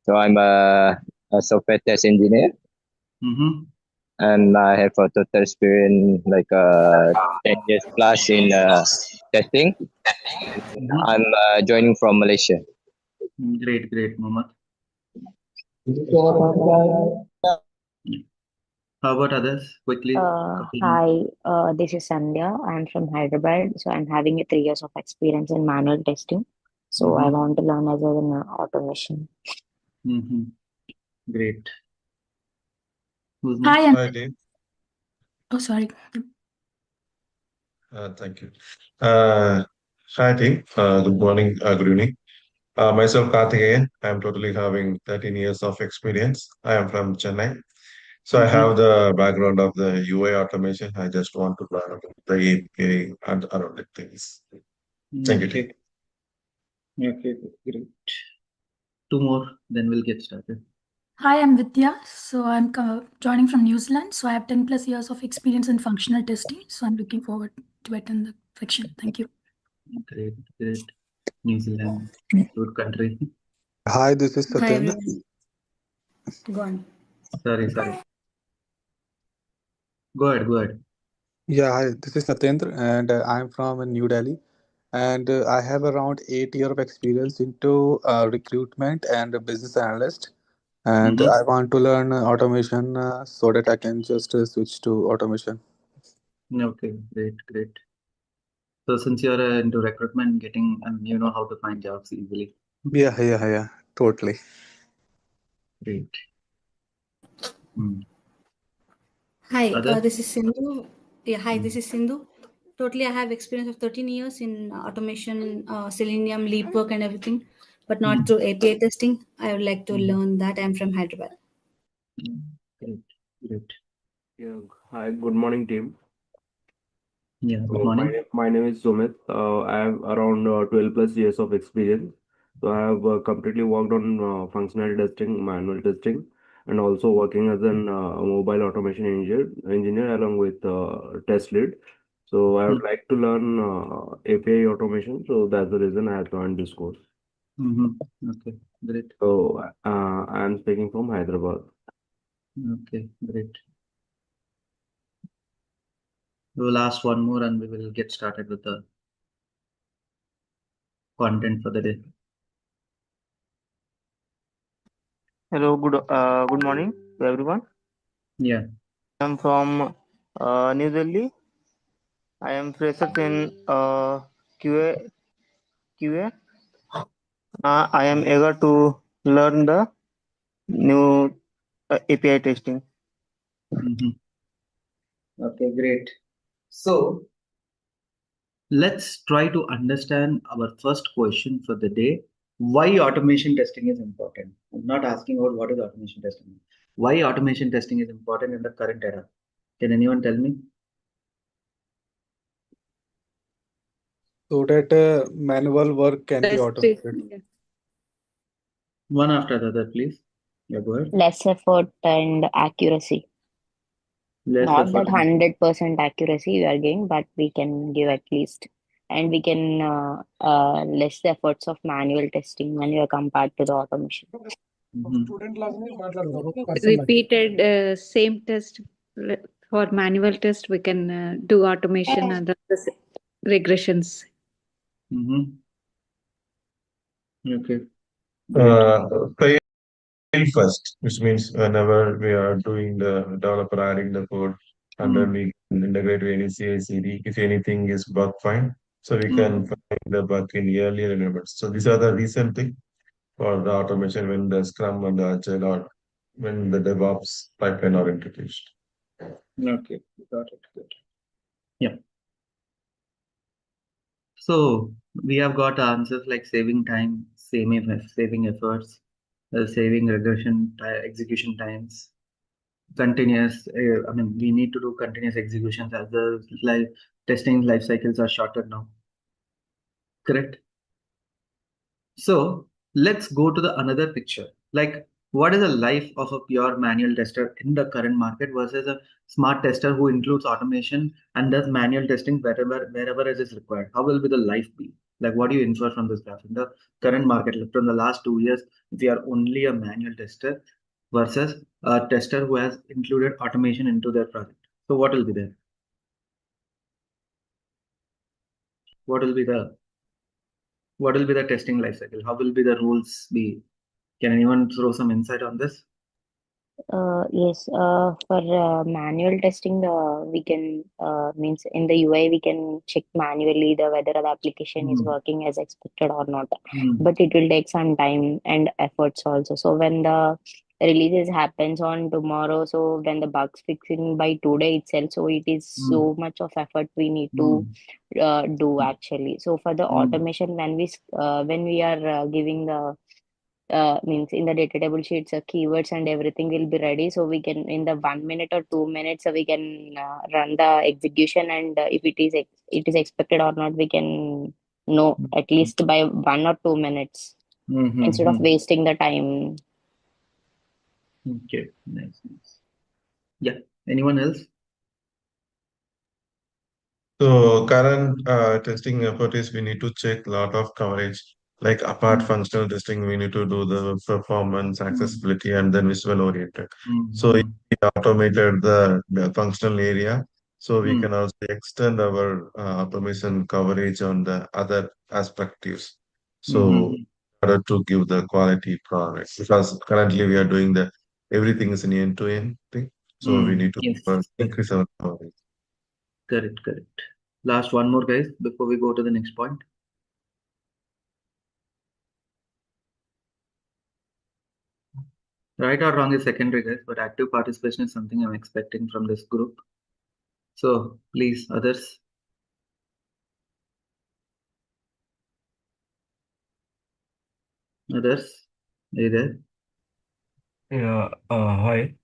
So I'm a software test engineer, Mm-hmm. and I have a total experience like 10 years plus in testing. I'm joining from Malaysia. Great, great, Mohammed. How about others? Quickly, couple more. Hi, this is Sandhya. I'm from Hyderabad. So I'm having a 3 years of experience in manual testing. So I want to learn as well in automation. Mm-hmm. Great. Who's Hi, next? I'm Hi, Dave. sorry. Thank you. Hi, team. Good morning, good evening. Myself, Karthikeyan. I'm totally having 13 years of experience. I am from Chennai. So I have the background of the UI automation. I just want to learn about the API and around the things. Thank you, team. Okay, great. Two more, then we'll get started. Hi, I'm Vidya. So I'm joining from New Zealand. So I have 10 plus years of experience in functional testing. So I'm looking forward to attend the section. Thank you. Great, great. New Zealand, good country. Hi, this is Hi, Satyendra. everyone. Go on. Sorry. Go ahead. Yeah, hi, this is Satyendra, and I'm from New Delhi. And I have around 8 years of experience into recruitment and a business analyst. And I want to learn automation so that I can just switch to automation. Okay, great. So since you're into recruitment, you know how to find jobs easily. Yeah, totally. Great. Hi, Others? this is Sindhu. Yeah, hi, this is Sindhu. Totally, I have experience of 13 years in automation, Selenium, Leap work, and everything, but not through API testing. I would like to learn that. I'm from Hyderabad. Great. Yeah. Hi, good morning, team. Yeah, good So morning. my name is Sumit. I have around 12 plus years of experience. So I have completely worked on functional testing, manual testing, and also working as an mobile automation engineer along with test lead. So I would like to learn API automation. So that's the reason I have joined this course. Okay, great. So I am speaking from Hyderabad. Okay, great. We'll ask one more and we will get started with the content for the day. Hello, good morning to everyone. Yeah. I'm from New Delhi. I am fresher in QA. QA. I am eager to learn the new API testing. Okay, great. So let's try to understand our first question for the day. Why automation testing is important? I'm not asking about what is automation testing. Why automation testing is important in the current era? Can anyone tell me? So that manual work can be automated. One after the other, please. Yeah, go ahead. Less effort and accuracy. Not that 100% accuracy we are getting, but we can give at least. And we can less the efforts of manual testing when you are compared to the automation. Repeated same test for manual test, we can do automation and the regressions. Okay. Fail first, which means whenever we are doing the developer adding the code, and then we can integrate with any CI/CD. If anything is bug find, so we can find the bug in earlier elements. So these are the recent thing for the automation when the Scrum and the Agile or when the DevOps pipeline are introduced. Okay, got it. Good. Yeah. So we have got answers like saving time, saving efforts, saving execution times, continuous. We need to do continuous executions as the testing life cycles are shorter now. Correct. So let's go to the another picture. Like, what is the life of a pure manual tester in the current market versus a smart tester who includes automation and does manual testing wherever it is required? How will be the life be? Like, what do you infer from this graph? In the current market, like from the last 2 years, if you are only a manual tester versus a tester who has included automation into their project. So what will be there? What will be the testing life cycle? How will be the rules be? Can anyone throw some insight on this? Yes, for manual testing, we can means in the UI we can check manually the whether the application is working as expected or not. But it will take some time and efforts also. So when the releases happens on tomorrow, so when the bugs fixing by today itself, so it is so much of effort we need to do actually. So for the automation, when we are giving the means in the data table sheets, keywords and everything will be ready. So we can in the 1 minute or 2 minutes, we can run the execution, and if it is expected or not, we can know at least by 1 or 2 minutes instead of wasting the time. Okay, nice. Yeah. Anyone else? So current testing effort is we need to check a lot of coverage. Like apart functional testing, we need to do the performance, accessibility, and then visual oriented. So if we automated the functional area, so we can also extend our automation coverage on the other aspects. So in order to give the quality product, because currently we are doing the everything is an end-to-end thing. So we need to Yes. increase our coverage. Correct. Last one more, guys, before we go to the next point. Right or wrong is secondary, guys, but active participation is something I'm expecting from this group. So please, others. Others, are you there? Yeah, hi.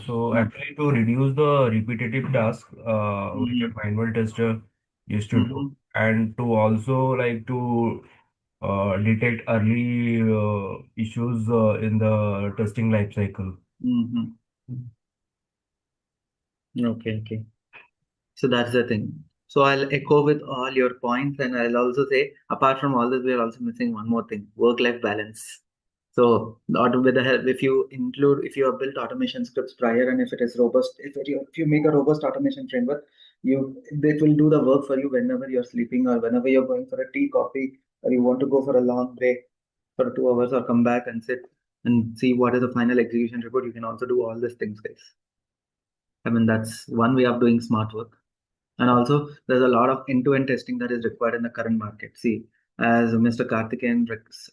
So actually to reduce the repetitive task, which a manual tester used to do, and to also like to detect early issues in the testing life cycle. Okay. So that's the thing. So I'll echo with all your points, and I'll also say, apart from all this, we are also missing one more thing: work-life balance. So with the help, if you have built automation scripts prior, and if it is robust, if you make a robust automation framework, it will do the work for you whenever you're sleeping or whenever you're going for a tea, coffee, or you want to go for a long break for 2 hours or come back and sit and see what is the final execution report. You can also do all these things, guys. I mean, that's one way of doing smart work. And also, there's a lot of end-to-end testing that is required in the current market. See, as Mr. Karthikeyan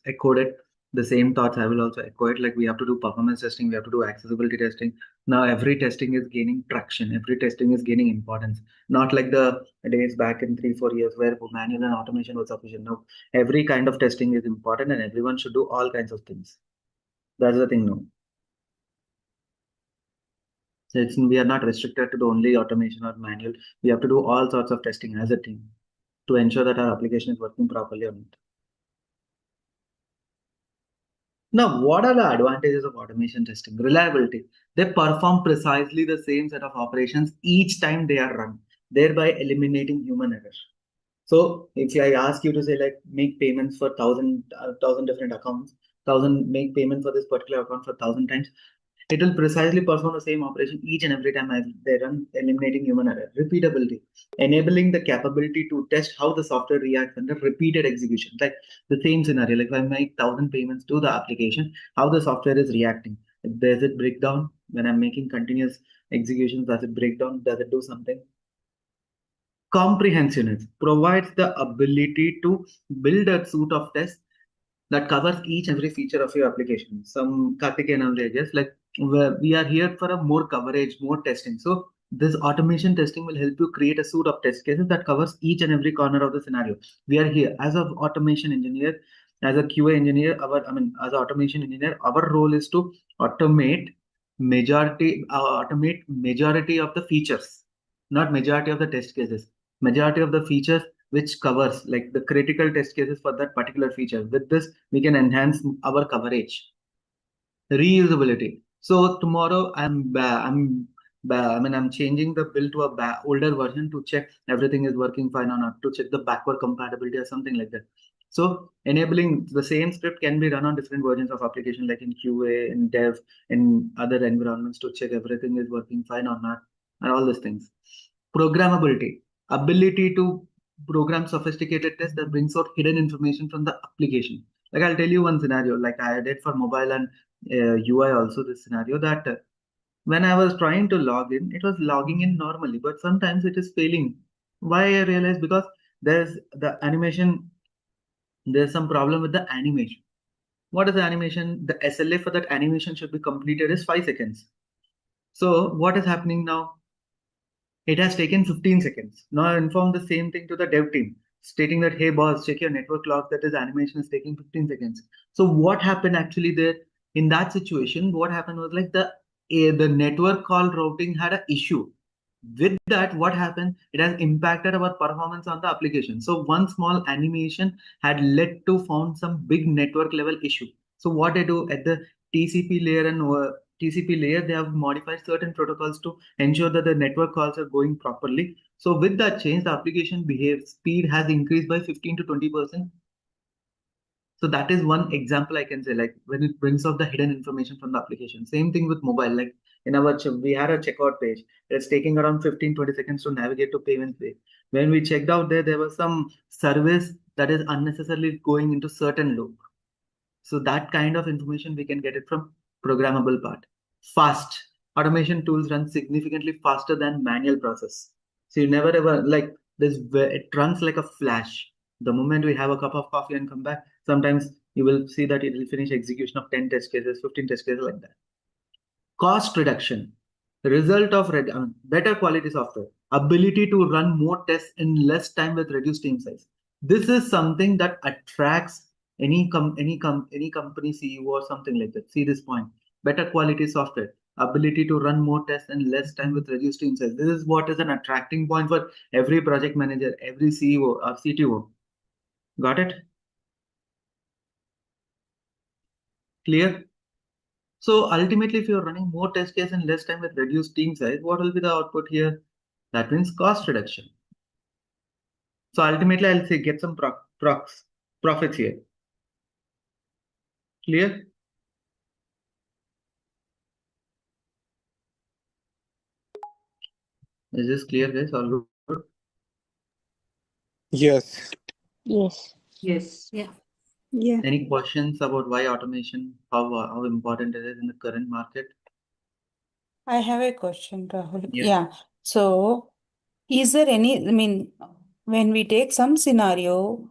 echoed it, the same thoughts I will also echo it. Like we have to do performance testing, we have to do accessibility testing. Now, every testing is gaining traction. Every testing is gaining importance. Not like the days back in 3-4 years where manual and automation was sufficient. Now, every kind of testing is important, and everyone should do all kinds of things. That's the thing now. We are not restricted to the only automation or manual. We have to do all sorts of testing as a team to ensure that our application is working properly or not. Now, what are the advantages of automation testing? Reliability. They perform precisely the same set of operations each time they are run, thereby eliminating human error. So if I ask you to say like make payments for thousand different accounts, make payment for this particular account for 1,000 times, it will precisely perform the same operation each and every time they run, eliminating human error. Repeatability, enabling the capability to test how the software reacts under repeated execution. Like the same scenario, like if I make 1,000 payments to the application, how the software is reacting. Does it break down when I'm making continuous executions? Does it break down? Does it do something? Comprehensiveness provides the ability to build a suite of tests that covers each and every feature of your application. Some Karthikeyan averages, like we are here for a more coverage, more testing. So this automation testing will help you create a suite of test cases that covers each and every corner of the scenario. We are here as an automation engineer, as a QA engineer, as an automation engineer, our role is to automate majority of the features, not majority of the test cases. Majority of the features which covers like the critical test cases for that particular feature. With this, we can enhance our coverage. Reusability. So tomorrow I'm changing the build to a older version to check everything is working fine or not, to check the backward compatibility or something like that. So enabling the same script can be run on different versions of application, like in QA, in dev, in other environments, to check everything is working fine or not, and all these things. Programmability, ability to program sophisticated tests that brings out hidden information from the application. Like I'll tell you one scenario, like I did for mobile and UI also, this scenario that when I was trying to log in, it was logging in normally, but sometimes it is failing. Why I realized, because there's the animation, there's some problem with the animation. What is the animation? The SLA for that animation should be completed is 5 seconds. So what is happening now? It has taken 15 seconds. Now I inform the same thing to the dev team, stating that, hey boss, check your network log, that this animation is taking 15 seconds. So what happened actually there in that situation? What happened was like the network call routing had an issue. With that, what happened? It has impacted our performance on the application. So one small animation had led to found some big network level issue. So what I do at the TCP layer and TCP layer, they have modified certain protocols to ensure that the network calls are going properly. So with that change, the application speed has increased by 15 to 20%. So that is one example I can say, like when it brings out the hidden information from the application. Same thing with mobile, like in our we had a checkout page. It's taking around 15-20 seconds to navigate to payment page. When we checked out there was some service that is unnecessarily going into certain loop. So that kind of information we can get it from programmable part. Fast automation tools run significantly faster than manual process. So you never ever like this. It runs like a flash. The moment we have a cup of coffee and come back, sometimes you will see that it will finish execution of 10 test cases, 15 test cases, like that. Cost reduction, the result of better quality software, ability to run more tests in less time with reduced team size. This is something that attracts any company CEO or something like that. See this point: better quality software, ability to run more tests in less time with reduced team size. This is what is an attracting point for every project manager, every CEO or CTO. Got it? Clear? So ultimately, if you're running more test cases in less time with reduced team size, what will be the output here? That means cost reduction. So ultimately, I'll say get some profits here. Clear? Is this clear, guys? All good? Yes. Yes. Yes. Yeah. Yeah. Any questions about why automation, how important it is in the current market? I have a question, Rahul. Yeah. Yeah. So, is there any, when we take some scenario,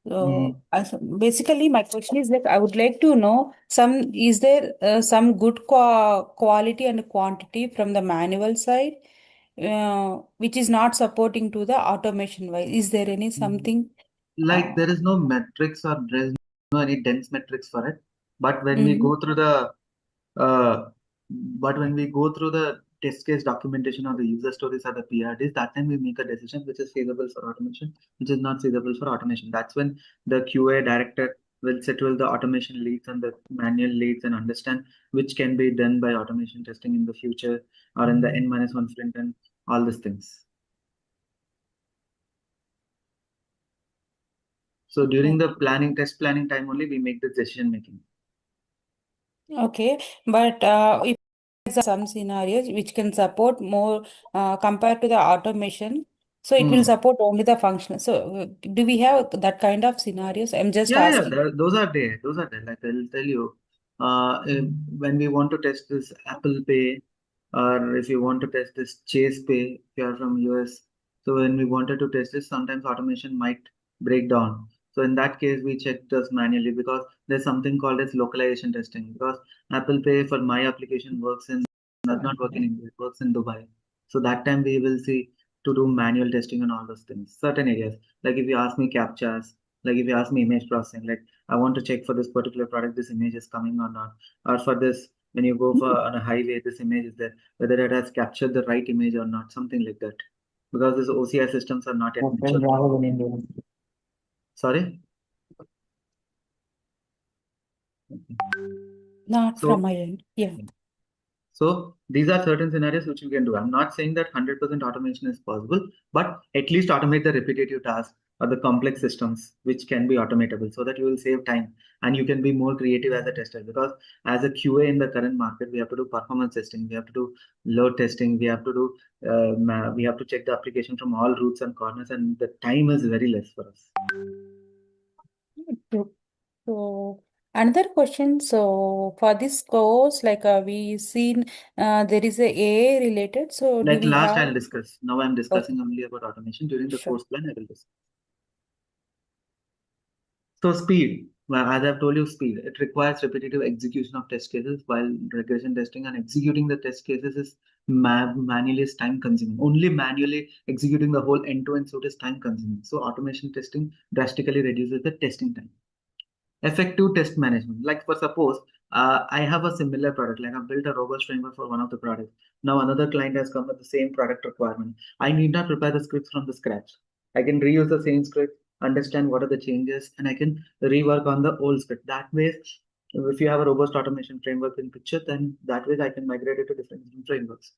basically my question is that I would like to know is there some good quality and quantity from the manual side, which is not supporting to the automation wise? Is there any something? Like there is no metrics or there is no any dense metrics for it. But when we go through the test case documentation or the user stories or the PRDs, that time we make a decision which is feasible for automation, which is not feasible for automation. That's when the QA director will settle the automation leads and the manual leads and understand which can be done by automation testing in the future or in the N-1 sprint and all these things. So during the test planning time only, we make the decision making. Okay, but if some scenarios which can support more compared to the automation, so it will support only the functional. So do we have that kind of scenarios? I'm just asking. Those are there. Those are there. Like I'll tell you, when we want to test this Apple Pay, or if you want to test this Chase Pay, if you are from US. So when we wanted to test this, sometimes automation might break down. So in that case, we check this manually because there's something called as localization testing. Because Apple Pay for my application does not work in India, it works in Dubai. So that time we will see to do manual testing and all those things. Certain areas, like if you ask me captchas, like if you ask me image processing, like I want to check for this particular product, this image is coming or not, or for this, when you go for on a highway, this image is there, whether it has captured the right image or not, something like that. Because these OCR systems are not yet mature. Sorry? Not from my end. Yeah. So these are certain scenarios which you can do. I'm not saying that 100% automation is possible, but at least automate the repetitive tasks. or the complex systems which can be automatable, so that you will save time and you can be more creative as a tester. Because as a QA in the current market, we have to do performance testing, we have to do load testing, we have to do we have to check the application from all routes and corners, and the time is very less for us. True. So another question. So for this course, like we seen there is a AI related. So do Like we last have? I'll discuss. Now I'm Okay, discussing only about automation. During the sure. course plan, I will discuss. So speed, well, as I've told you, speed. It requires repetitive execution of test cases, while regression testing and executing the test cases is manually is time consuming. Only manually executing the whole end-to-end suite is time consuming. So automation testing drastically reduces the testing time. Effective test management. Like for suppose, I have a similar product, like I've built a robust framework for one of the products. Now another client has come with the same product requirement. I need not prepare the scripts from the scratch. I can reuse the same script, understand what are the changes, and I can rework on the old script. That way, if you have a robust automation framework in picture, then that way I can migrate it to different frameworks.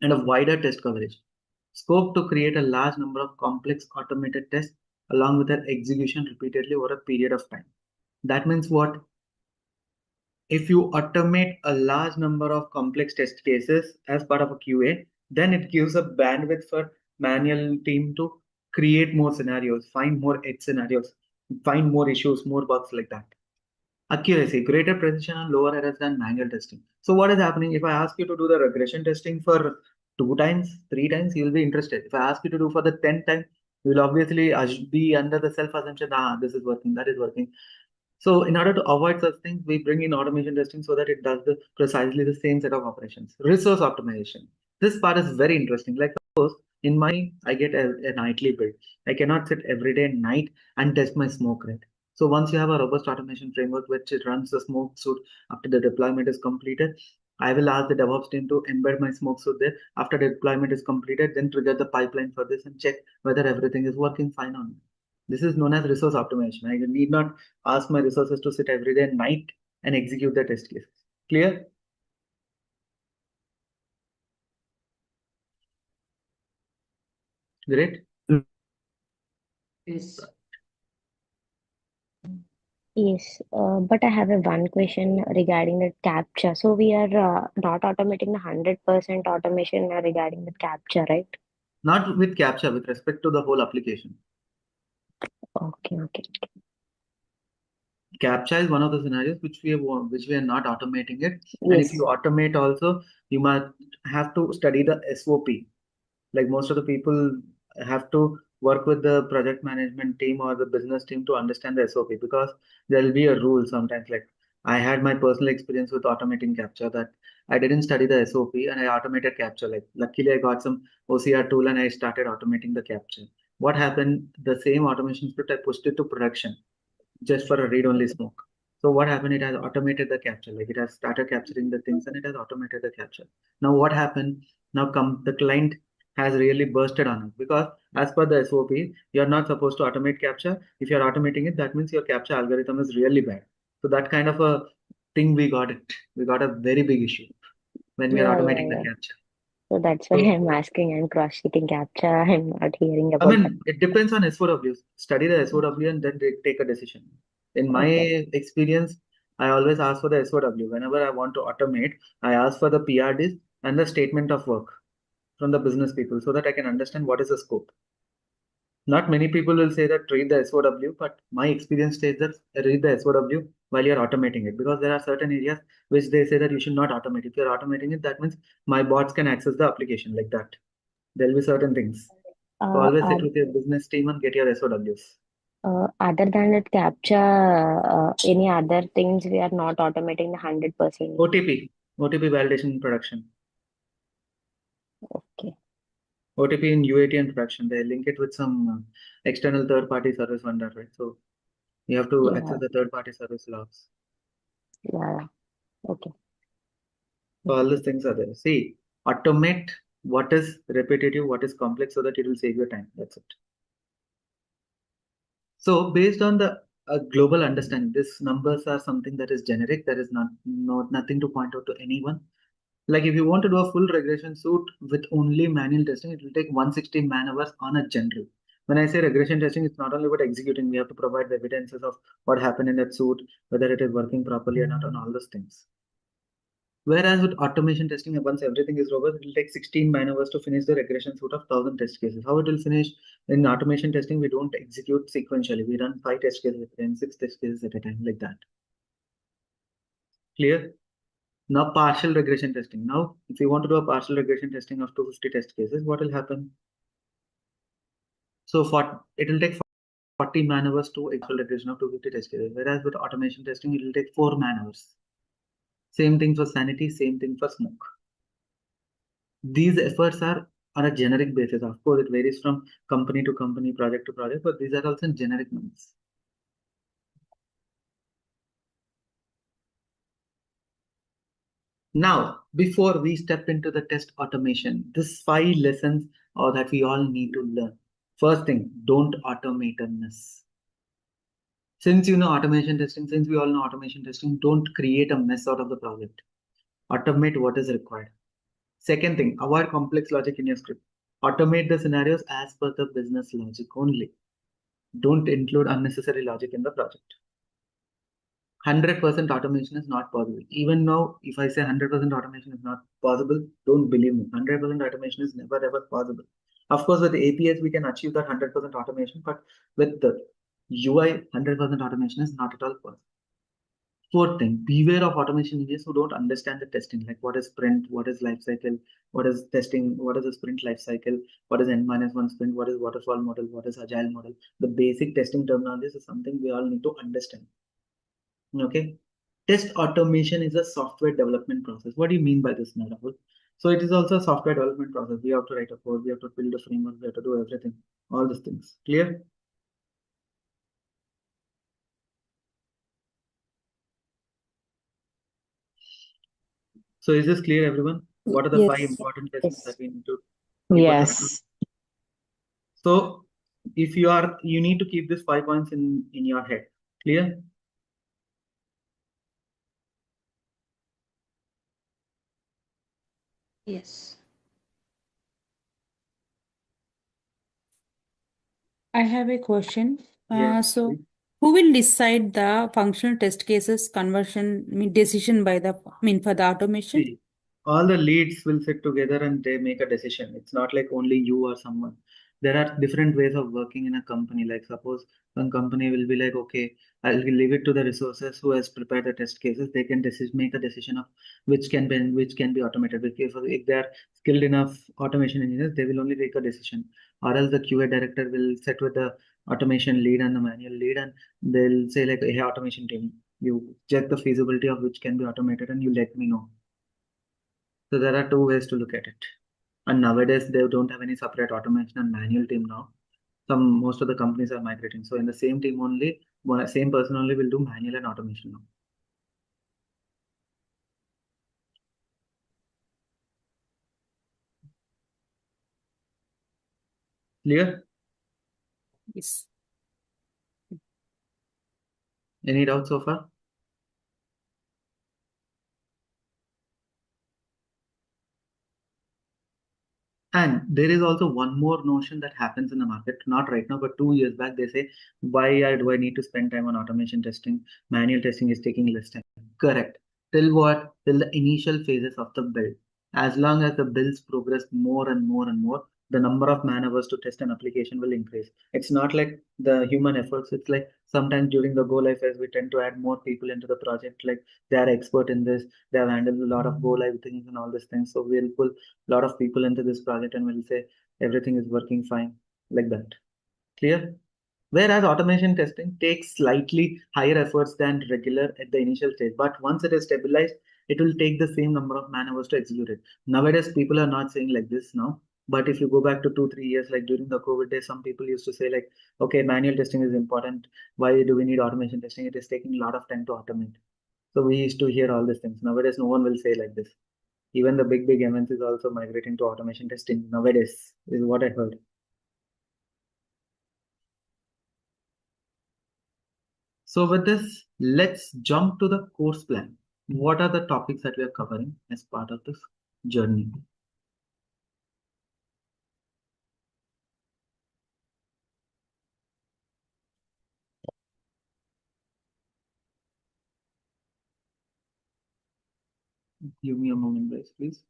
And a wider test coverage. Scope to create a large number of complex automated tests along with their execution repeatedly over a period of time. That means what? If you automate a large number of complex test cases as part of a QA, then it gives a bandwidth for manual team to create more scenarios, find more edge scenarios, find more issues, more bugs like that. Accuracy, greater precision and lower errors than manual testing. So what is happening? If I ask you to do the regression testing for 2 times, 3 times, you will be interested. If I ask you to do for the 10th time, you will obviously be under the self-assumption, this is working, that is working. So in order to avoid such things, we bring in automation testing so that it does precisely the same set of operations. Resource optimization. This part is very interesting. Like suppose in my, I get a nightly build. I cannot sit every day night and test my smoke rate. So once you have a robust automation framework which it runs the smoke suit after the deployment is completed, I will ask the DevOps team to embed my smoke suit there. After the deployment is completed, then trigger the pipeline for this and check whether everything is working fine on it. This is known as resource optimization. I need not ask my resources to sit every day at night and execute the test cases. Clear? Great. Yes. Yes, but I have a one question regarding the capture. So we are not automating the 100% automation regarding the capture, right? Not with capture, with respect to the whole application. Okay. Capture is one of the scenarios which we are not automating it. And if you automate also, you must have to study the SOP. Like most of the people have to work with the project management team or the business team to understand the SOP, because there will be a rule sometimes. Like I had my personal experience with automating capture, that I didn't study the SOP and I automated capture. Like luckily I got some OCR tool and I started automating the capture. What happened? The same automation script, I pushed it to production just for a read-only smoke. So what happened? It has automated the capture. Like it has started capturing the things and it has automated the capture. Now what happened? Now the client has really bursted on us, because as per the SOP, you're not supposed to automate capture. If you're automating it, that means your capture algorithm is really bad. So that kind of a thing we got it. We got a very big issue when we are automating the Yeah. capture. So that's why So, I'm asking. I'm cross-checking capture. I'm not hearing I about that. mean, it depends on SOW. Study the SOW and then take a decision. In my Okay. experience, I always ask for the SOW. Whenever I want to automate, I ask for the PRDs and the statement of work from the business people so that I can understand what is the scope. Not many people will say that read the SOW, but my experience says that read the SOW while you're automating it, because there are certain areas which they say that you should not automate. If you're automating it, that means my bots can access the application like that. There'll be certain things. So Uh, always sit uh, with your business team and get your SOWs. Other than that capture, any other things we are not automating the 100%. OTP validation in production. Okay. OTP in UAT and production. They link it with some external third-party service vendor, right? So you have to Yeah. access the third-party service logs. Yeah. Okay. So all these things are there. See, automate what is repetitive, what is complex, so that it will save your time. That's it. So based on the global understanding, these numbers are something that is generic. There is nothing to point out to anyone. Like if you want to do a full regression suite with only manual testing, it will take 160 man hours on a general. When I say regression testing, it's not only about executing. We have to provide the evidences of what happened in that suit, whether it is working properly or not, and all those things. Whereas with automation testing, once everything is robust, it will take 16 man-hours to finish the regression suite of 1,000 test cases. How it will finish? In automation testing, we don't execute sequentially. We run 5 test cases at a time, 6 test cases at a time, like that. Clear? Now partial regression testing. Now, if you want to do a partial regression testing of 250 test cases, what will happen? So it will take 40 man-hours to actual regression of 250 test cases. Whereas with automation testing, it will take 4 man-hours. Same thing for sanity, same thing for smoke. These efforts are on a generic basis. Of course, it varies from company to company, project to project, but these are also generic numbers. Now, before we step into the test automation, this 5 lessons that we all need to learn. First thing, don't automate a mess. Since you know automation testing, since we all know automation testing, don't create a mess out of the project. Automate what is required. Second thing, avoid complex logic in your script. Automate the scenarios as per the business logic only. Don't include unnecessary logic in the project. 100% automation is not possible. Even now, if I say 100% automation is not possible, don't believe me. 100% automation is never ever possible. Of course, with the APIs, we can achieve that 100% automation, but with the UI, 100% automation is not at all possible. Fourth thing, beware of automation engineers who don't understand the testing, like what is sprint, what is life cycle, what is testing, what is a sprint life cycle, what is N-1 sprint, what is waterfall model, what is agile model. The basic testing terminologies is something we all need to understand. Okay. Test automation is a software development process. What do you mean by this, Narahul? So it is also a software development process. We have to write a code, we have to build a framework, we have to do everything, all these things. Clear? So is this clear, everyone? What are the 5 important lessons that we need to keep? Yes. So if you need to keep these 5 points in your head. Clear? Yes. I have a question. Yes. So who will decide the functional test cases conversion decision by for the automation? See, all the leads will sit together and they make a decision. It's not like only you or someone. There are different ways of working in a company. Like suppose one company will be like, okay, I'll leave it to the resources who has prepared the test cases. They can make a decision of which can be automated. If they are skilled enough automation engineers, they will only take a decision. Or else the QA director will sit with the automation lead and the manual lead, and they'll say like, hey, automation team, you check the feasibility of which can be automated and you let me know. So there are 2 ways to look at it. And nowadays they don't have any separate automation and manual team now. Most of the companies are migrating. So in the same team only, same person only will do manual and automation now. Clear? Yes. Any doubts so far? And there is also one more notion that happens in the market, not right now, but 2 years back, they say, why do I need to spend time on automation testing? Manual testing is taking less time. Correct. Till what? Till the initial phases of the build. As long as the builds progress more and more and more, the number of man hours to test an application will increase. It's not like the human efforts. It's like sometimes during the go live phase, we tend to add more people into the project. Like they are expert in this. They have handled a lot of go live things and all these things. So we'll pull a lot of people into this project and we'll say everything is working fine, like that. Clear? Whereas automation testing takes slightly higher efforts than regular at the initial stage. But once it is stabilized, it will take the same number of man hours to execute it. Nowadays, people are not saying like this now. But if you go back to 2, 3 years, like during the COVID days, some people used to say like, okay, manual testing is important. Why do we need automation testing? It is taking a lot of time to automate. So we used to hear all these things. Nowadays, no one will say like this. Even the big MNCs is also migrating to automation testing nowadays, is what I heard. So with this, let's jump to the course plan. What are the topics that we are covering as part of this journey? Give me a moment, guys, please.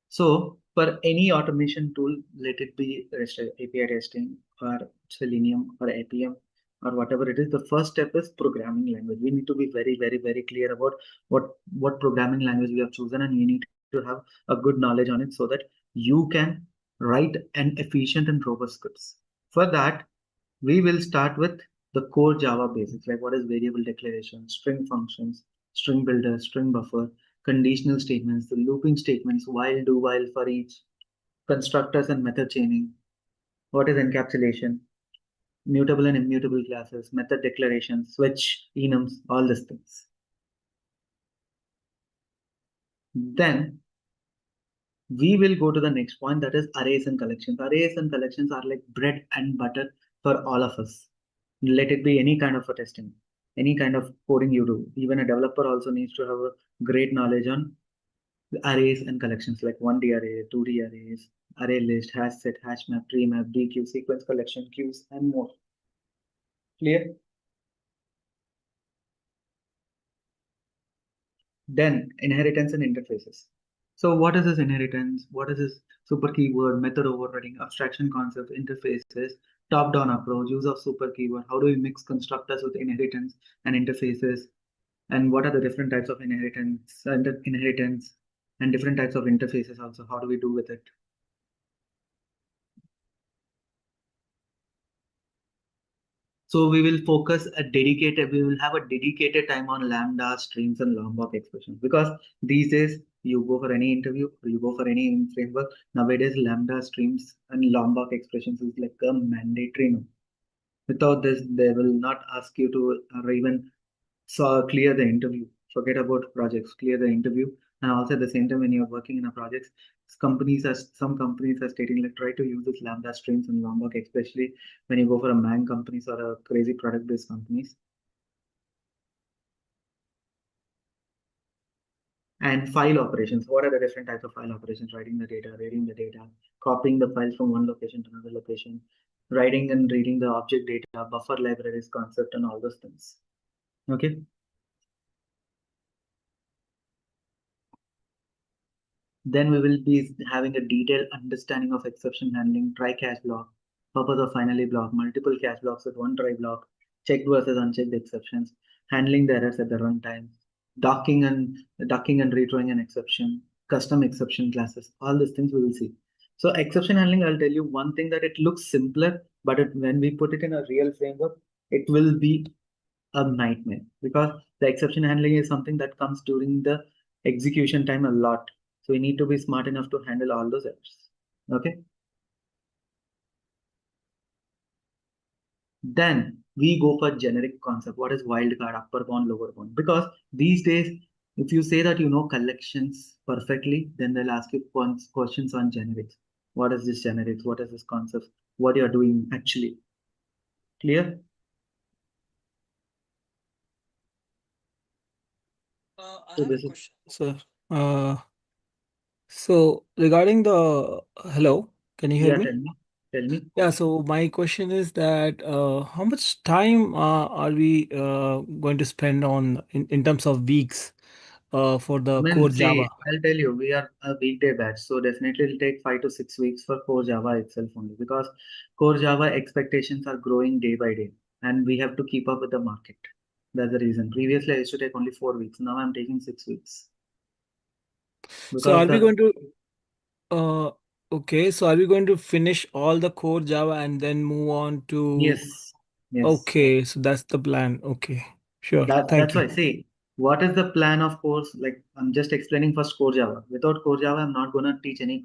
So for any automation tool, let it be API testing or Selenium or APM or whatever it is, the first step is programming language. We need to be very, very, very clear about what programming language we have chosen, and you need to have a good knowledge on it so that you can write an efficient and robust scripts. For that, we will start with the core Java basics, like what is variable declaration, string functions, string builder, string buffer, conditional statements, the looping statements, while, do, while, for each, constructors and method chaining, what is encapsulation, mutable and immutable classes, method declaration, switch, enums, all these things. Then we will go to the next point, that is arrays and collections. Arrays and collections are like bread and butter for all of us. Let it be any kind of a testing, any kind of coding you do. Even a developer also needs to have a great knowledge on arrays and collections like 1D array, 2D arrays, array list, hash set, hash map, tree map, DQ, sequence collection, queues, and more. Clear? Then inheritance and interfaces. So what is this inheritance? What is this super keyword, method overriding, abstraction concepts, interfaces, top-down approach, use of super keyword? How do we mix constructors with inheritance and interfaces? And what are the different types of inheritance and different types of interfaces also? How do we do with it? So we will we will have a dedicated time on Lambda, streams, and Lombok expressions, because these days you go for any interview or you go for any framework, nowadays Lambda, streams, and Lombok expressions is like a mandatory no. Without this, they will not ask you to even clear the interview. Forget about projects, clear the interview. And also at the same time, when you're working in a project, some companies are stating like try to use this Lambda streams and Lombok, especially when you go for a man companies or a crazy product based companies. And file operations. What are the different types of file operations? Writing the data, reading the data, copying the files from one location to another location, writing and reading the object data, buffer libraries concept, and all those things. Okay. Then we will be having a detailed understanding of exception handling, try catch block, purpose of finally block, multiple catch blocks with one try block, checked versus unchecked exceptions, handling the errors at the runtime, ducking and rethrowing an exception, custom exception classes, all these things we will see. So exception handling, I'll tell you one thing, that it looks simpler, but when we put it in a real framework, it will be a nightmare, because the exception handling is something that comes during the execution time a lot. So we need to be smart enough to handle all those errors. Okay. Then we go for generic concept. What is wildcard, upper bound, lower bound? Because these days, if you say that you know collections perfectly, then they'll ask you questions on generics. What is this generics? What is this concept? What you're doing actually? Clear? I So have this a is, question, sir. So regarding the hello, can you hear yeah, me? tell me. Yeah, so my question is that how much time are we going to spend on in terms of weeks for I the mean, core see, Java? I'll tell you, we are a weekday batch, so definitely it'll take 5 to 6 weeks for core Java itself only, because core Java expectations are growing day by day, and we have to keep up with the market. That's the reason. Previously, I used to take only 4 weeks. Now I'm taking 6 weeks, So because are we the going to uh okay, so are we going to finish all the core Java and then move on to yes, yes. okay, so that's the plan. Okay, sure. That's Thank you. why. See, what is the plan of course? Like I'm just explaining first core Java. Without core Java, I'm not gonna teach any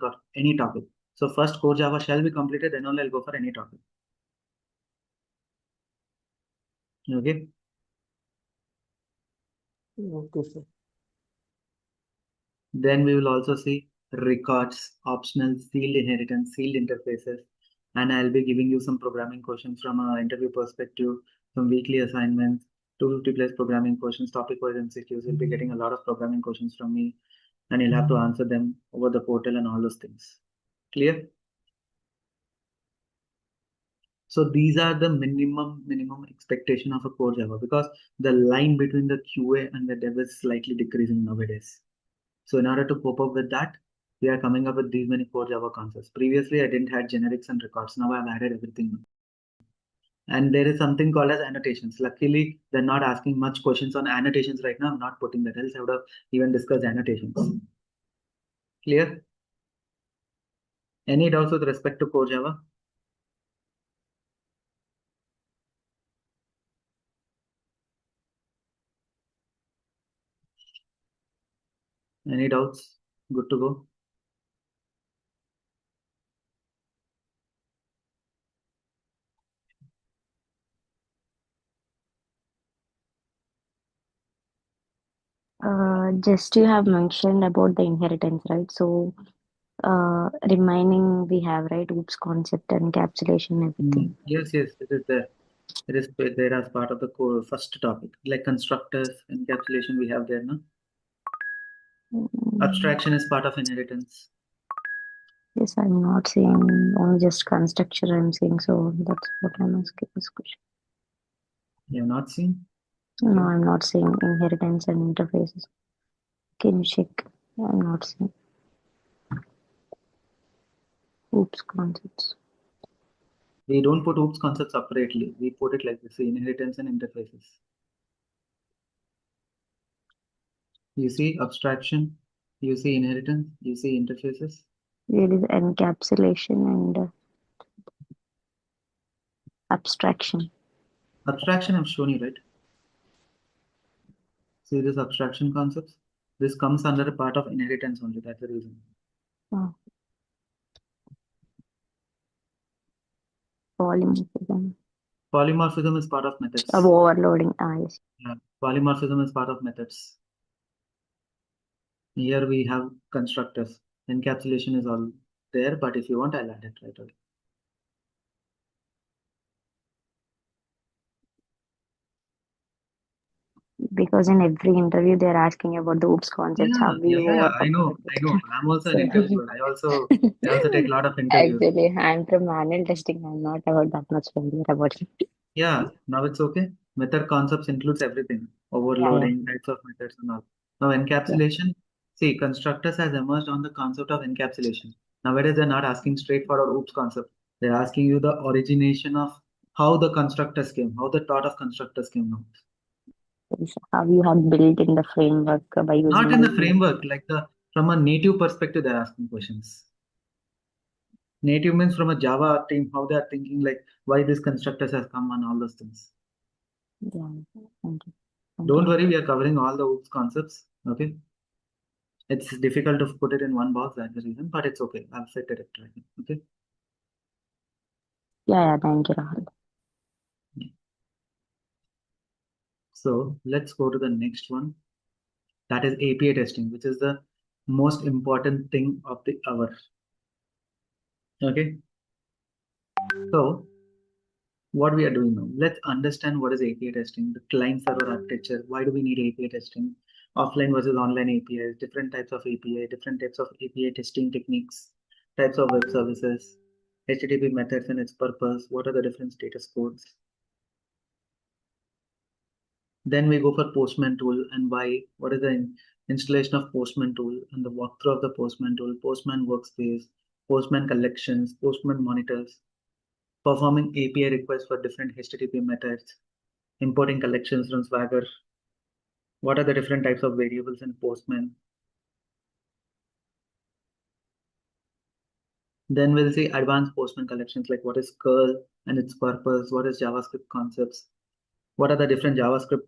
topic. So first core Java shall be completed, then only I'll go for any topic. Okay. Okay, sir. Then we will also see records, optional, sealed inheritance, sealed interfaces, and I'll be giving you some programming questions from an interview perspective, some weekly assignments, 250 plus programming questions, topic-wise MCQs. You'll be getting a lot of programming questions from me, and you'll have to answer them over the portal and all those things. Clear? So these are the minimum expectation of a core Java, because the line between the QA and the dev is slightly decreasing nowadays. So in order to cope up with that, we are coming up with these many core Java concepts. Previously, I didn't have generics and records. Now I've added everything. And there is something called as annotations. Luckily, they're not asking much questions on annotations right now. I'm not putting that, else I would have even discussed annotations. Clear? Any doubts with respect to core Java? Any doubts? Good to go. Just you have mentioned about the inheritance, right? So, remaining we have, right, OOPS concept, encapsulation, everything. Yes, it is there. It is there as part of the core first topic, like constructors, encapsulation we have there, no? Abstraction is part of inheritance. Yes, I'm not saying only just constructor, I'm saying, so that's what I'm asking this question. You have not seen? No, I'm not saying inheritance and interfaces. Can you check? I'm not saying. OOPS concepts. We don't put OOPS concepts separately. We put it like this: inheritance and interfaces. You see abstraction, you see inheritance, you see interfaces. There is encapsulation and abstraction. Abstraction I've shown you, right? See this abstraction concepts? This comes under a part of inheritance only. That's the reason. Oh. Polymorphism. Polymorphism is part of methods. Of overloading. Yes. Yeah. Polymorphism is part of methods. Here we have constructors. Encapsulation is all there, but if you want, I'll add it right away. Because in every interview they're asking about the OOPS concepts. Yeah, How we I know. I'm also an interviewer. I also take a lot of interviews. Actually, I'm from manual testing. I'm not about that much familiar about it. Yeah, now it's okay. Method concepts includes everything. Overloading, types of methods and all. Now encapsulation. See, constructors has emerged on the concept of encapsulation. Nowadays they're not asking straightforward OOPS concept. They're asking you the origination of how the constructors came, how the thought of constructors came out. How you have built in the framework by using. Not in the framework, like from a native perspective, they're asking questions. Native means from a Java team, how they are thinking, like why this constructors has come and all those things. Yeah, thank you. Don't worry, we are covering all the OOPS concepts. Okay. It's difficult to put it in one box, that's the reason, but it's okay. I'll set it right now. Okay. Yeah, thank you, Rahul. So let's go to the next one. That is API testing, which is the most important thing of the hour. Okay. So what we are doing now, let's understand what is API testing, the client server architecture. Why do we need API testing? Offline versus online APIs, different types of API, different types of API testing techniques, types of web services, HTTP methods and its purpose, what are the different status codes. Then we go for Postman tool and why, what is the installation of Postman tool and the walkthrough of the Postman tool, Postman workspace, Postman collections, Postman monitors, performing API requests for different HTTP methods, importing collections from Swagger. What are the different types of variables in Postman? Then we'll see advanced Postman collections, like what is curl and its purpose, what is JavaScript concepts, what are the different JavaScript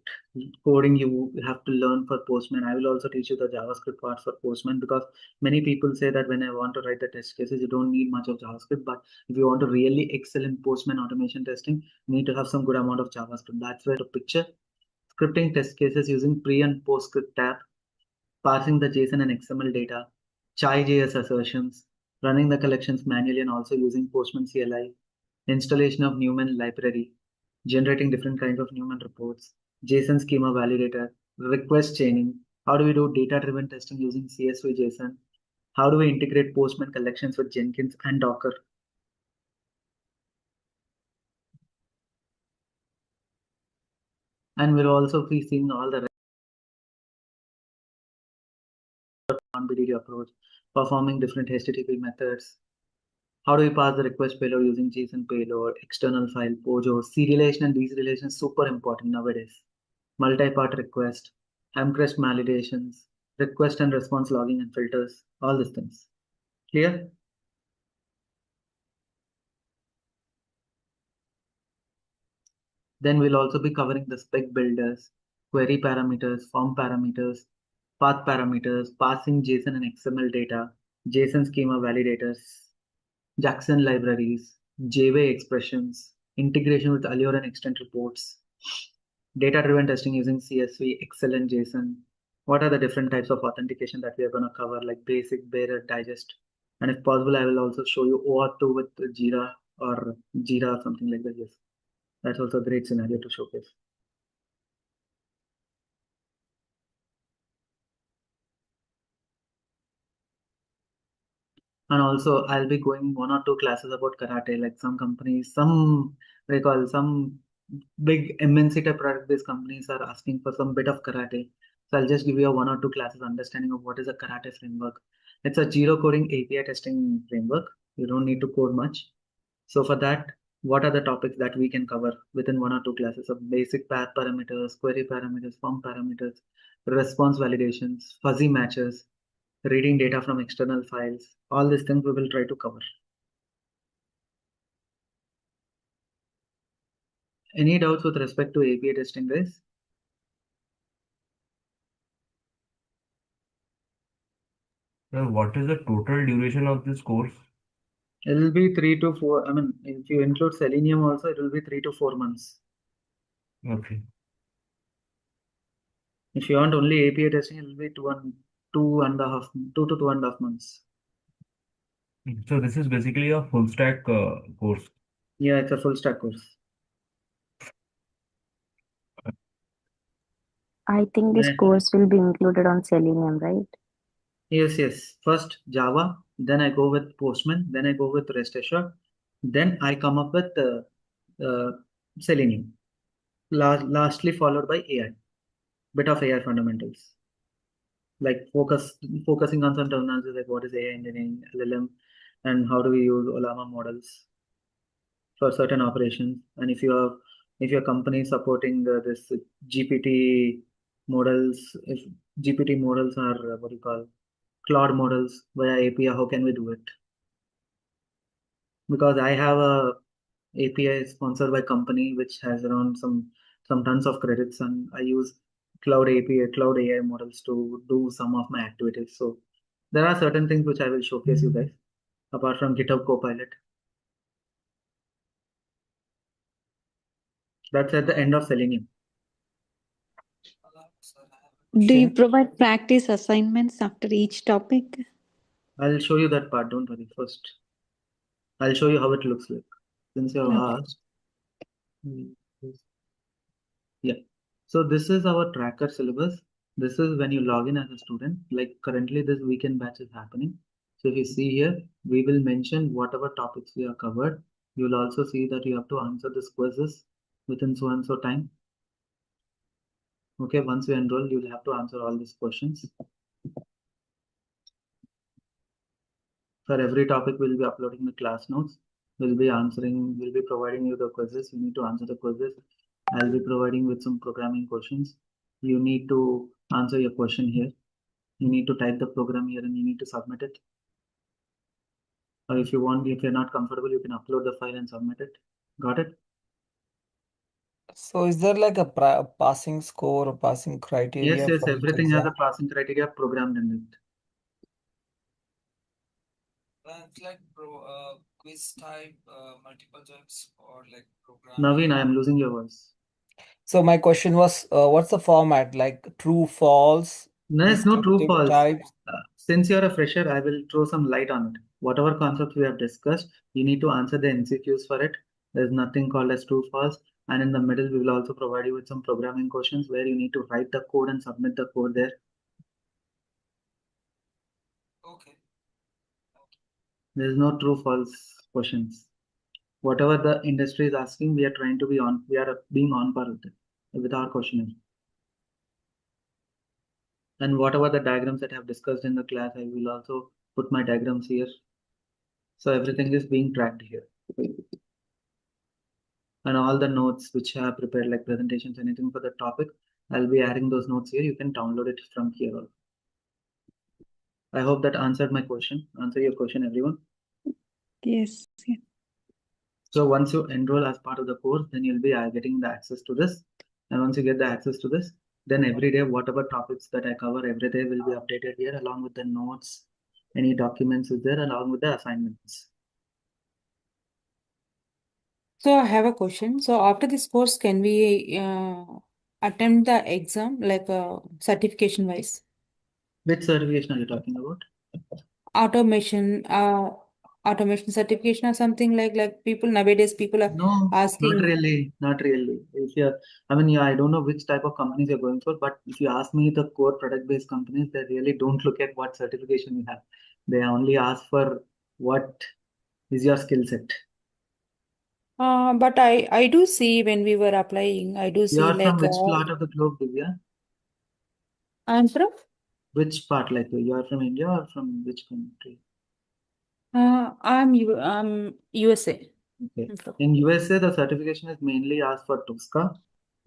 coding you have to learn for Postman. I will also teach you the JavaScript part for Postman, because many people say that when I want to write the test cases, you don't need much of JavaScript, but if you want to really excel in Postman automation testing, you need to have some good amount of JavaScript. That's where to picture scripting test cases using pre and post script tab, parsing the JSON and XML data, chai.js assertions, running the collections manually and also using Postman CLI, installation of Newman library, generating different kinds of Newman reports, JSON schema validator, request chaining. How do we do data-driven testing using CSV JSON? How do we integrate Postman collections with Jenkins and Docker? And we'll also be seeing all the non-BDD approach, performing different HTTP methods. How do we pass the request payload using JSON payload, external file, POJO, serialization and deserialization is super important nowadays. Multi-part request, MCREST validations, request and response logging and filters, all these things. Clear? Then we'll also be covering the spec builders, query parameters, form parameters, path parameters, passing JSON and XML data, JSON schema validators, Jackson libraries, JVA expressions, integration with Allure and extent reports, data-driven testing using CSV, Excel, and JSON. What are the different types of authentication that we are going to cover, like basic, bearer, digest, and if possible, I will also show you OAuth2 with Jira or something like that. Yes, that's also a great scenario to showcase. And also, I'll be going 1 or 2 classes about karate. Like some companies, some big MNC type product-based companies are asking for some bit of karate. So I'll just give you a 1 or 2 classes understanding of what is a karate framework. It's a zero coding API testing framework. You don't need to code much. So for that, what are the topics that we can cover within 1 or 2 classes of basic path parameters, query parameters, form parameters, response validations, fuzzy matches, reading data from external files, all these things we will try to cover. Any doubts with respect to API testing, guys? What is the total duration of this course? It will be 3 to 4. I mean, if you include Selenium also, it will be 3 to 4 months. Okay. If you want only API testing, it will be 2 to 2.5 months. So this is basically a full stack course. Yeah, it's a full stack course. I think this course will be included on Selenium, right? Yes. First Java, then I go with Postman, then I go with REST Assured, then I come up with Selenium. Lastly, followed by AI, bit of AI fundamentals, like focusing on some terminology like what is AI engineering, LLM, and how do we use Olama models for certain operations. And if your company is supporting this GPT models, if GPT models are what you call cloud models via API, how can we do it? Because I have a API sponsored by company which has around some tons of credits, and I use cloud API, cloud AI models to do some of my activities. So there are certain things which I will showcase you guys apart from GitHub Copilot. That's at the end of Selenium. Do you provide practice assignments after each topic? I'll show you that part. Don't worry. First, I'll show you how it looks like. Since you have asked. Yeah. So this is our tracker syllabus. This is when you log in as a student. Like currently this weekend batch is happening. So if you see here, we will mention whatever topics we have covered. You will also see that you have to answer these quizzes within so and so time. Okay, once you enroll, you will have to answer all these questions. For every topic, we'll be uploading the class notes. We'll be providing you the quizzes. You need to answer the quizzes. I'll be providing with some programming questions. You need to answer your question here. You need to type the program here and you need to submit it. Or if you're not comfortable, you can upload the file and submit it. Got it? So is there like a passing score or passing criteria Yes, for each everything has a exam? passing criteria programmed in it. It's like quiz type, multiple choice, or like program. Naveen, I am losing your voice. So my question was, what's the format? Like true, false, There's no true descriptive false. types? Since you're a fresher, I will throw some light on it. Whatever concepts we have discussed, you need to answer the MCQs for it. There's nothing called as true false. And in the middle, we will also provide you with some programming questions where you need to write the code and submit the code there. Okay. There's no true false questions. Whatever the industry is asking, we are being on par with it. with our questionnaire. And whatever the diagrams that I have discussed in the class, I will also put my diagrams here. So everything is being tracked here. And all the notes which I have prepared, like presentations, anything for the topic, I'll be adding those notes here. You can download it from here also. I hope that answered my question. Answer your question, everyone. Yes. Yeah. So once you enroll as part of the course, then you'll be getting the access to this. And once you get the access to this, then every day, whatever topics that I cover every day will be updated here along with the notes, any documents is there along with the assignments. So I have a question. So after this course, can we attempt the exam like certification wise? Which certification are you talking about? Automation, automation certification or something like people nowadays people are No, asking. not really, not really. If you're, I mean, yeah, I don't know which type of companies you're going for, but if you ask me, the core product-based companies, they really don't look at what certification you have. They only ask for what is your skill set. But I do see when we were applying, I do see You are like from which part of the globe, Divya? I'm from Which part? Like you are from India or from which country? I'm USA. Okay. I'm from. In USA, the certification is mainly asked for Tuxka.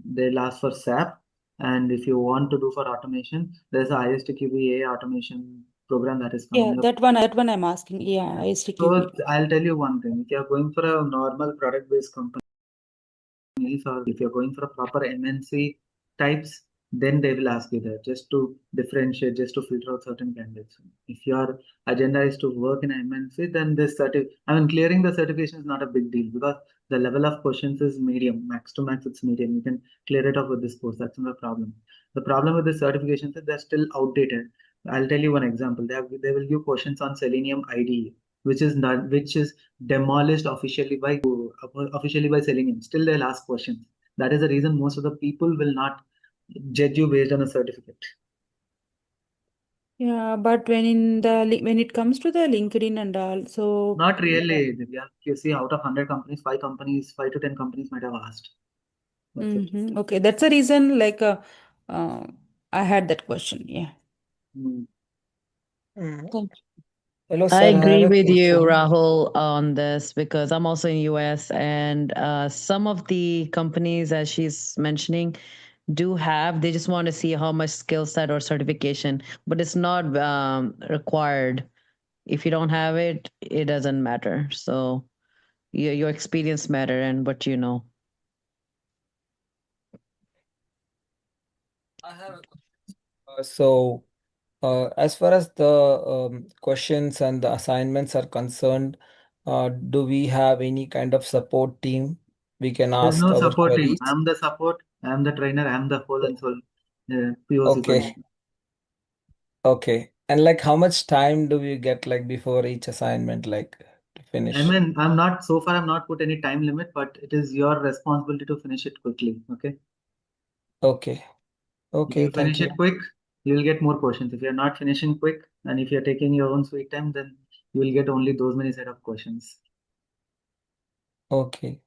They'll ask for SAP. And if you want to do for automation, there's a ISTQB automation program that is Yeah, coming up. that one I'm asking. Yeah, So ISTQB. I'll tell you one thing. If you're going for a normal product-based company, or if you're going for a proper MNC types, then they will ask you that just to differentiate, just to filter out certain candidates. If your agenda is to work in MNC, then clearing the certification is not a big deal because the level of questions is medium, max to max, it's medium. You can clear it off with this course. That's not a problem. The problem with the certifications is they're still outdated. I'll tell you one example. They will give questions on Selenium IDE, which is demolished officially by Selenium. Still, they'll ask questions. That is the reason most of the people will not judge you based on a certificate. Yeah, but when it comes to the LinkedIn and all, so Not really, Divya. You see, out of 100 companies, 5 to 10 companies might have asked. That's it. Okay, that's the reason. Uh, I had that question. Yeah. Mm. Thank you. Hello, I sir. I have agree a with you, question. Rahul, on this because I'm also in US and some of the companies, as she's mentioning, they just want to see how much skill set or certification, but it's not required. If you don't have it, it doesn't matter. So your experience matter and what you know. I have a question. As far as the questions and the assignments are concerned, do we have any kind of support team we can There's ask no our support team. queries? I'm the support. I'm the trainer. I'm the whole and soul POC Okay, solution. okay. And like how much time do we get like before each assignment like to I finish? mean, I'm not so far. I'm not put any time limit, but it is your responsibility to finish it quickly. Okay. Okay, If okay, you thank finish you. it quick, you will get more questions. If you're not finishing quick, and if you're taking your own sweet time, then you will get only those many set of questions. Okay,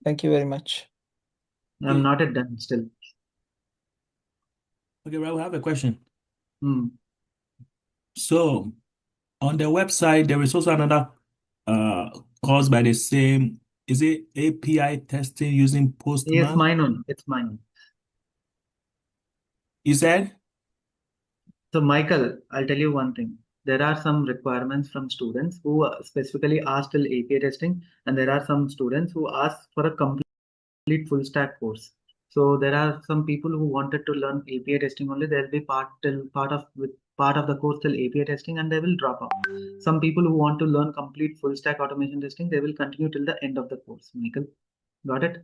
thank you very much. I'm not at done still. Okay, Rahul, I have a question. Hmm. So on the website, there is also another course by the same, is it API testing using Yes, Postman? mine on. It's mine. You said? So, Michael, I'll tell you one thing. There are some requirements from students who specifically ask till API testing, and there are some students who ask for a complete full stack course. So there are some people who wanted to learn API testing only. They'll be part of the course till API testing, and they will drop out. Some people who want to learn complete full stack automation testing, they will continue till the end of the course. Michael, got it?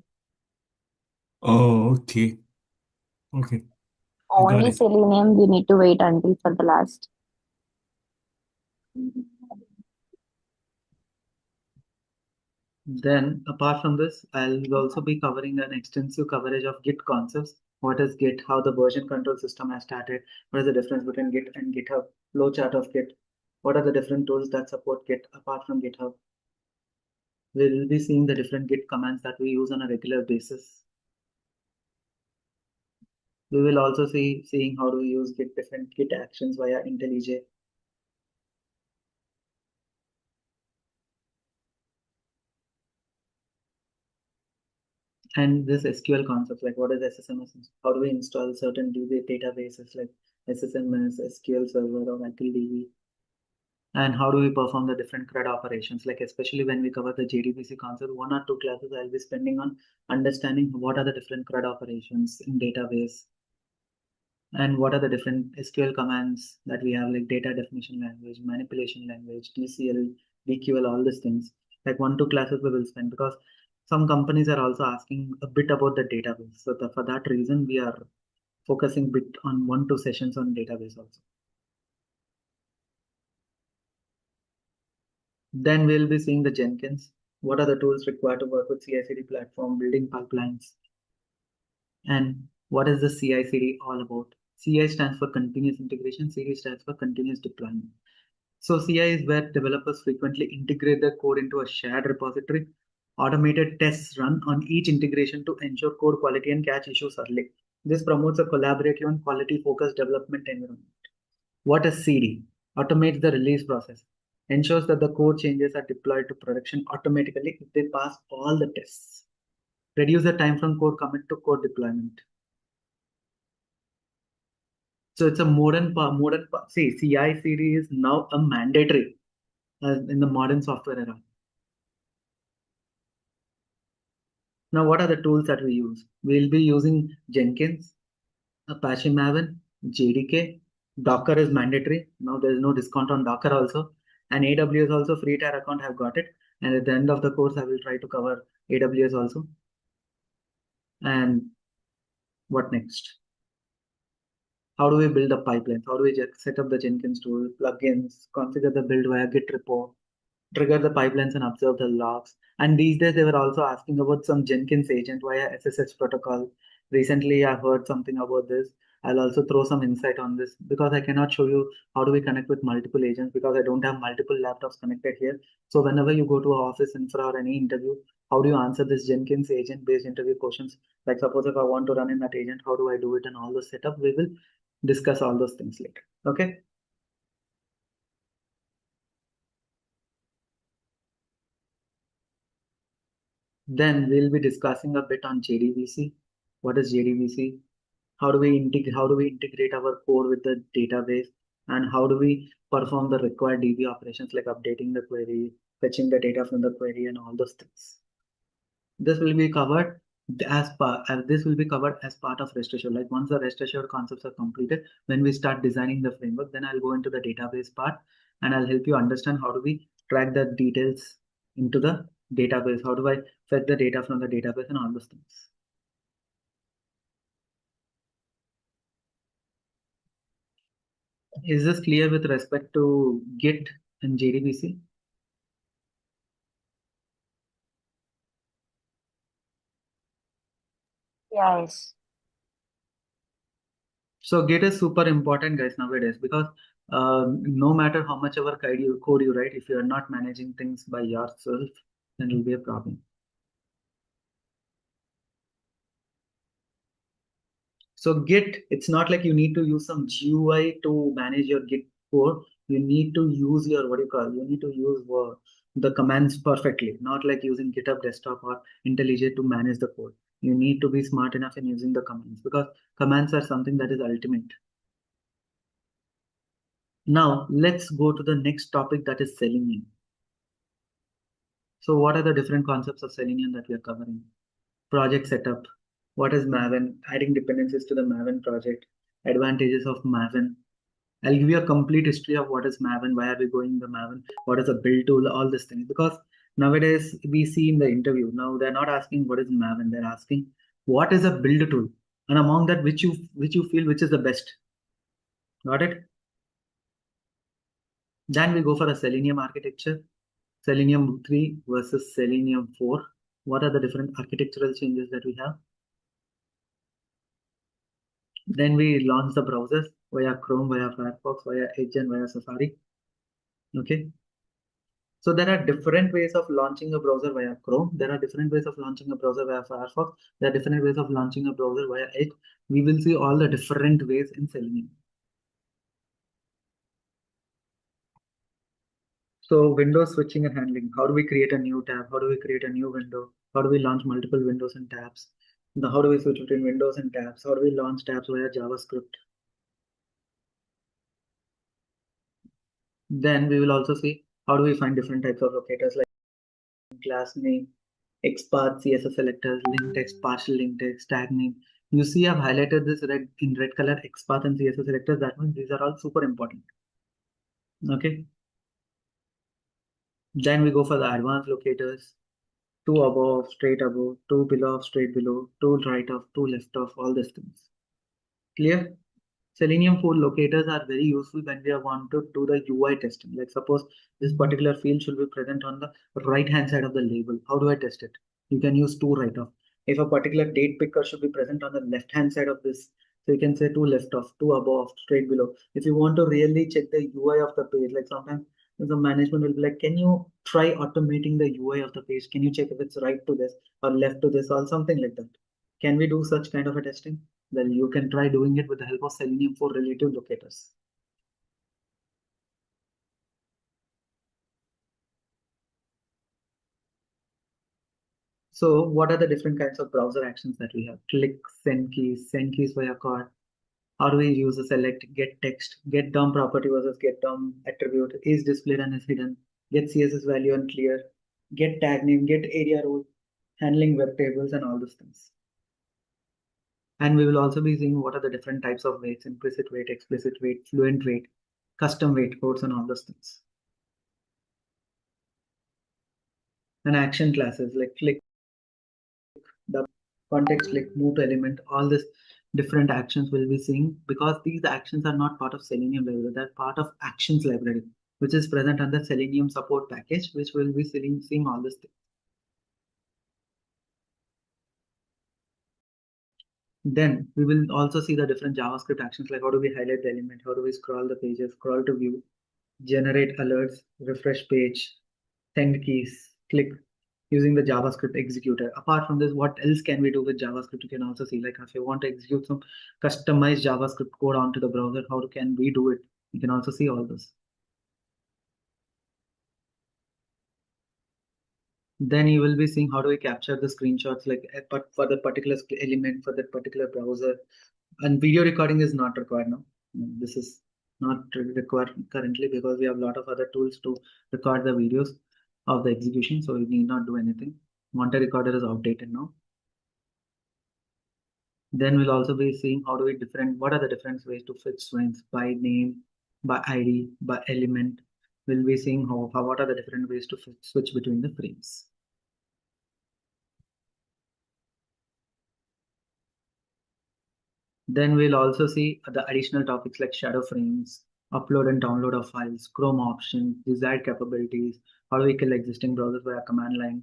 Oh, okay. Okay, I got Only it. Selenium, you need to wait until for the last. Then, apart from this, I'll also be covering an extensive coverage of Git concepts. What is Git? How the version control system has started? What is the difference between Git and GitHub? Flowchart of Git. What are the different tools that support Git apart from GitHub? We will be seeing the different Git commands that we use on a regular basis. We will also seeing how to use different Git actions via IntelliJ. And this SQL concepts, like what is SSMS? How do we install certain databases like SSMS, SQL Server, or MQLDB? And how do we perform the different CRUD operations? Like especially when we cover the JDBC concept, 1 or 2 classes I'll be spending on understanding what are the different CRUD operations in database, and what are the different SQL commands that we have, like data definition language, manipulation language, DCL, DQL, all these things. Like 1-2 classes we will spend, because some companies are also asking a bit about the database. So for that reason, we are focusing bit on 1-2 sessions on database also. Then we'll be seeing the Jenkins. What are the tools required to work with CI/CD platform, building pipelines, and what is the CI/CD all about? CI stands for continuous integration, CD stands for continuous deployment. So CI is where developers frequently integrate their code into a shared repository. Automated tests run on each integration to ensure code quality and catch issues early. This promotes a collaborative and quality-focused development environment. What is CD? Automates the release process. Ensures that the code changes are deployed to production automatically if they pass all the tests. Reduce the time from code commit to code deployment. So it's a see, CI/CD is now a mandatory in the modern software era. Now, what are the tools that we use? We'll be using Jenkins, Apache Maven, JDK. Docker is mandatory. Now there is no discount on Docker also. And AWS also, free tier account have got it. And at the end of the course, I will try to cover AWS also. And what next? How do we build the pipelines? How do we set up the Jenkins tool, plugins, configure the build via Git repo, trigger the pipelines and observe the logs? And these days they were also asking about some Jenkins agent via SSH protocol. Recently I heard something about this. I'll also throw some insight on this, because I cannot show you how do we connect with multiple agents, because I don't have multiple laptops connected here. So whenever you go to an office infra or any interview, how do you answer this Jenkins agent based interview questions? Like suppose if I want to run in that agent, how do I do it, and all the setup? We will discuss all those things later. Okay. Then we'll be discussing a bit on JDBC. What is JDBC? How do we integrate our code with the database, and how do we perform the required DB operations like updating the query, fetching the data from the query, and all those things. This will be covered as part of rest assured. Like once the rest assured concepts are completed, when we start designing the framework, then I'll go into the database part and I'll help you understand how do we track the details into the database, how do I fetch the data from the database, and all those things. Is this clear with respect to Git and JDBC? Yes. So Git is super important, guys, nowadays, because no matter how much ever code you write, if you are not managing things by yourself, then it will be a problem. So Git, it's not like you need to use some GUI to manage your Git code. You need to use your, you need to use the commands perfectly, not like using GitHub Desktop or IntelliJ to manage the code. You need to be smart enough in using the commands, because commands are something that is ultimate. Now, let's go to the next topic, that is Selenium. So what are the different concepts of Selenium that we are covering? Project setup. What is Maven? Adding dependencies to the Maven project. Advantages of Maven. I'll give you a complete history of what is Maven, why are we going the Maven, what is a build tool, all these things. Because nowadays we see in the interview, now they're not asking what is Maven, they're asking what is a build tool, and among that which you feel which is the best. Got it? Then we go for a Selenium architecture. Selenium 3 versus Selenium 4. What are the different architectural changes that we have? Then we launch the browsers via Chrome, via Firefox, via Edge, and via Safari. Okay. So there are different ways of launching a browser via Chrome. There are different ways of launching a browser via Firefox. There are different ways of launching a browser via Edge. We will see all the different ways in Selenium. So window switching and handling. How do we create a new tab? How do we create a new window? How do we launch multiple windows and tabs? How do we switch between windows and tabs? How do we launch tabs via JavaScript? Then we will also see how do we find different types of locators like class name, XPath, CSS selectors, link text, partial link text, tag name. You see I've highlighted this in red color, XPath and CSS selectors. That means these are all super important. Okay. Then we go for the advanced locators. 2 above, straight above, 2 below, straight below, 2 right of, 2 left of, all these things. Clear? Selenium 4 locators are very useful when we want to do the UI testing. Like suppose this particular field should be present on the right hand side of the label. How do I test it? You can use 2 right of. If a particular date picker should be present on the left hand side of this, so you can say 2 left of, 2 above, straight below. If you want to really check the UI of the page, like sometimes the management will be like, can you try automating the UI of the page? Can you check if it's right to this or left to this or something like that? Can we do such kind of a testing? Then you can try doing it with the help of Selenium for relative locators. So what are the different kinds of browser actions that we have? Click, send keys via card. How do we use the select, get text, get DOM property versus get DOM attribute, is displayed and is hidden, get CSS value and clear, get tag name, get area role, handling web tables and all those things. And we will also be seeing what are the different types of weights, implicit weight, explicit weight, fluent weight, custom weight codes and all those things. And action classes like click, the context click, move to element, all these different actions we'll be seeing because these actions are not part of Selenium library, they're part of actions library, which is present under Selenium support package, which will be seeing all these things. Then we will also see the different JavaScript actions like how do we highlight the element, how do we scroll the pages, scroll to view, generate alerts, refresh page, send keys, click, using the JavaScript executor. Apart from this, what else can we do with JavaScript? You can also see like if you want to execute some customized JavaScript code onto the browser, how can we do it? You can also see all this. Then you will be seeing how do we capture the screenshots like for the particular element for that particular browser. And video recording is not required now. This is not required currently because we have a lot of other tools to record the videos of the execution. So we need not do anything. Monter recorder is outdated now. Then we'll also be seeing how do we what are the different ways to fetch swings by name, by ID, by element. We'll be seeing what are the different ways to switch between the frames. Then we'll also see the additional topics like shadow frames, upload and download of files, Chrome options, desired capabilities, how do we kill existing browsers via command line,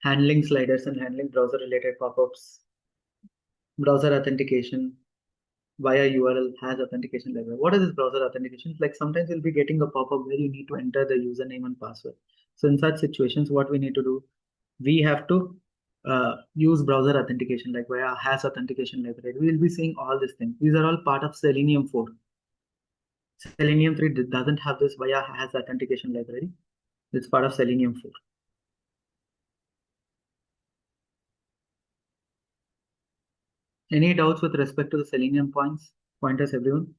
handling sliders and handling browser related pop-ups, browser authentication via URL has authentication level. What is this browser authentication? Like sometimes you'll be getting a pop-up where you need to enter the username and password. So in such situations, what we need to do, we have to use browser authentication like via hash authentication library. We will be seeing all these things. These are all part of Selenium 4. Selenium 3 doesn't have this via hash authentication library. It's part of Selenium 4. Any doubts with respect to the Selenium pointers, everyone?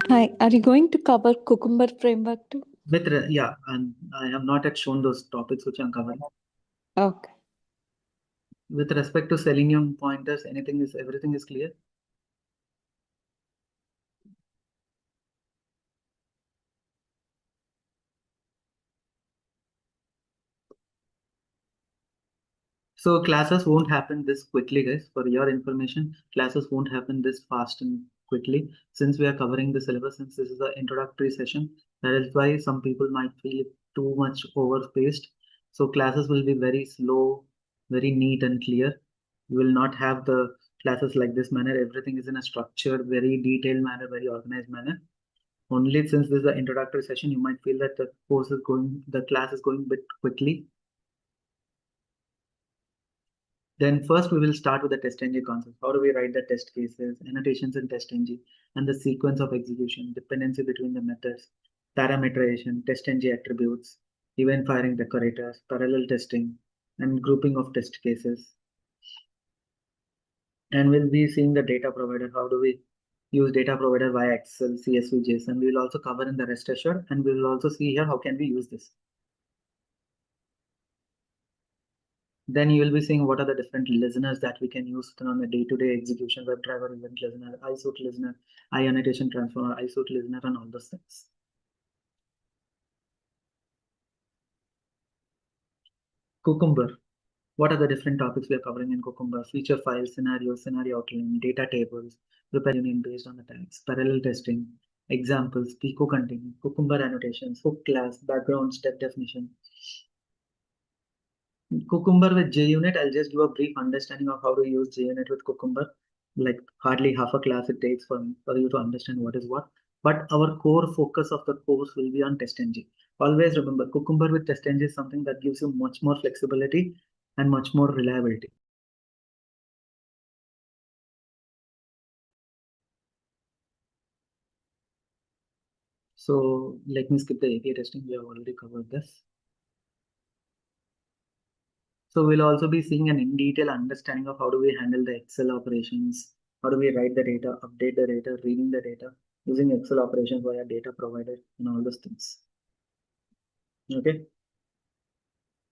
Hi, are you going to cover Cucumber framework too? Yeah, and I have not yet shown those topics which I'm covering. Okay. With respect to Selenium pointers, everything is clear? So classes won't happen this quickly, guys. For your information, classes won't happen this fast and quickly. Since we are covering the syllabus, since this is an introductory session, that is why some people might feel too much overspaced. So classes will be very slow, very neat and clear. You will not have the classes like this manner. Everything is in a structured, very detailed manner, very organized manner. Only since this is the introductory session, you might feel that the class is going a bit quickly. Then first we will start with the test-ng concept. How do we write the test cases, annotations in test-ng, and the sequence of execution, dependency between the methods, parameterization, test-ng attributes, event firing decorators, parallel testing, and grouping of test cases. And we'll be seeing the data provider. How do we use data provider via Excel, CSV, JSON? We will also cover in the rest assured, and we will also see here how can we use this. Then you will be seeing what are the different listeners that we can use on the day-to-day execution, WebDriver event listener, iSuite listener, iAnnotation transformer, iSuite listener, and all those things. Cucumber. What are the different topics we are covering in Cucumber? Feature files, scenario outline, data tables, prepare union based on the tags, parallel testing, examples, Pico container, Cucumber annotations, hook class, background, step definition. Cucumber with JUnit, I'll just give a brief understanding of how to use JUnit with Cucumber. Like hardly half a class it takes for you to understand what is what. But our core focus of the course will be on test-ng. Always remember, Cucumber with test-ng is something that gives you much more flexibility and much more reliability. So let me skip the API testing. We have already covered this. So we'll also be seeing an in-detail understanding of how do we handle the Excel operations, how do we write the data, update the data, reading the data, using Excel operations via data provider, and all those things. Okay.